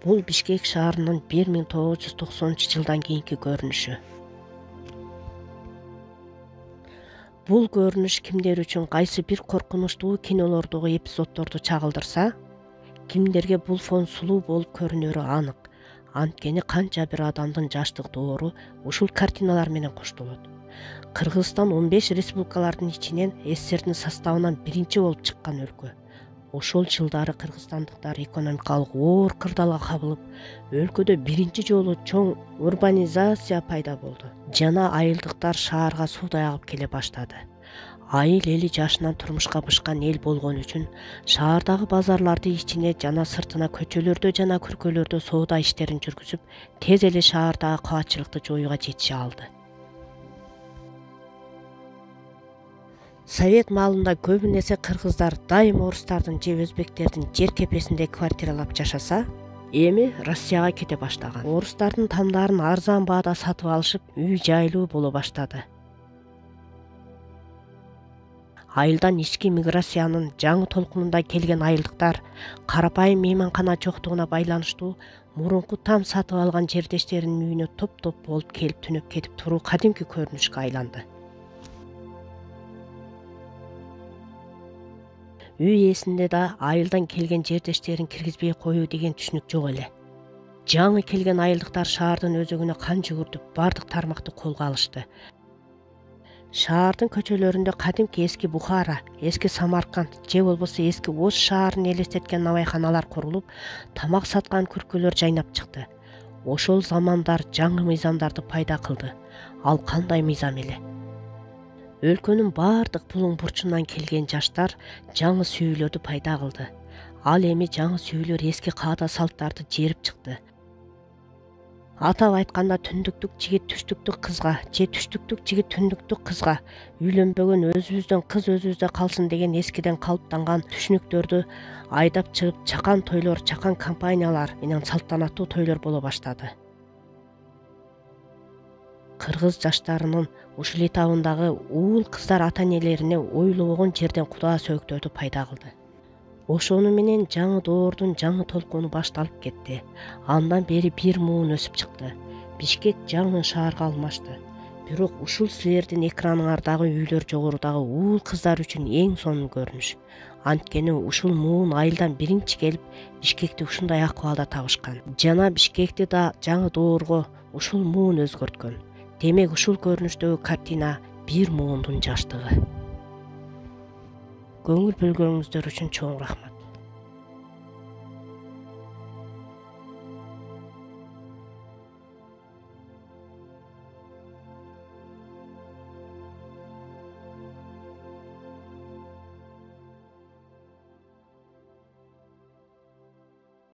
Бул Бишкек шаарынын 1990-жылдан кийинки көрүнүшү. Бул көрүнүш кимдер үчүн кайсы бир коркунучтуу кинолордогу эпизоддорду чагылдырса, кимдерге бул фон сулуу болуп көрүнөрү анык. Анткени канча бир адамдын жаштык доору ушул картиналар менен коштолот. Кыргызстан 15 республикалардын ичинен СССРдин составынан биринчи болуп чыккан өлкө. Ошол жылдары кыргызстандыктар экономикалык оор кырдаалга кабылып, өлкөдө биринчи жолу чоң урбанизация пайда болду. Жана айылдыктар шаарга суудай агып келе баштады. Айыл эли жашынан турмушка бышкан эл болгон үчүн шаардагы базарларды ичине жана сыртына көчөлөрдө жана күркөлөрдө соода иштерин жүргүзүп, тез эле шаардагы кабатчылыкты жоюуга жетише алды. Совет маалында көбүн эсе кыргыздар дайыма орустардын же өзбектердин жер кепесинде квартиралап жашаса, эми Россияга кете баштаган. Орустардын тамдарын арзан баада сатып алышып, үй жайлуу боло баштады. Айылдан ички миграциянын жаңы толкунунда келген айылдыктар карапайым мейманкана жоктугуна байланыштуу мурунку там сатып алган жердештеринин үйүнө топ-топ болуп келип түнөп кетип туруу кадимки көрүнүшкө айланды. Үй ээсинде да айылдан келген жердештерин киргизбей коюу деген түшүнүк жок эле. Жаңы келген айылдыктар шаардын өзөгүнө кан жүгүртүп, бардык тармакты колго алышты. Шаардын көчөлөрүндө кадимки эски Бухара, эски Самарканд же болбосо эски Ош шаарын элестеткен набайханалар курулуп, тамак саткан күркөлөр жайнап чыкты. Ошол замандар жаңы мыйзамдарды пайда кылды. Ал кандай мыйзам эле? Өлкөнүн бардык булуң бурчунан келген жаштар жаңы сүйүүлөрдү пайда кылды. Ал эми жаңы сүйүүлөр эски каада салттарды жерип чыкты. Атап айтканда түндүктүк жигит түштүктүк кызга же түштүктүк жигит түндүктүк кызга, үйлөнбөгөн өзүбүздөн кыз өзүбүздө калсын деген эскиден калыптанган түшүнүктөрдү айдап чыгып, чакан тойлор, чакан компаниялар менен салтанаттуу тойлор боло баштады. Кыргыз жаштарынын ушул этабындагы уул кыздар ата-энелерине ойлобогон жерден кудаа сөөктөрдү пайда кылды. Ошону менен жаңы доордун жаңы толкуну башталып кетти. Андан бери бир муун өсүп чыкты. Бишкек жаңы шаарга алмашты. Бирок ушул силердин экраныңардагы үйлөр жогорудагы уул кыздар үчүн эң сонун көрүнүш. Анткени ушул муун айылдан биринчи келип, Бишкекти ушундай акыбалда табышкан. Жана Бишкекти да жаңы доорго ушул муун өзгөрткөн. Демек ушул көрүнүштөгү картина бир муундун жаштыгы. Көңүл бөлгөнүңүздөр үчүн чоң рахмат.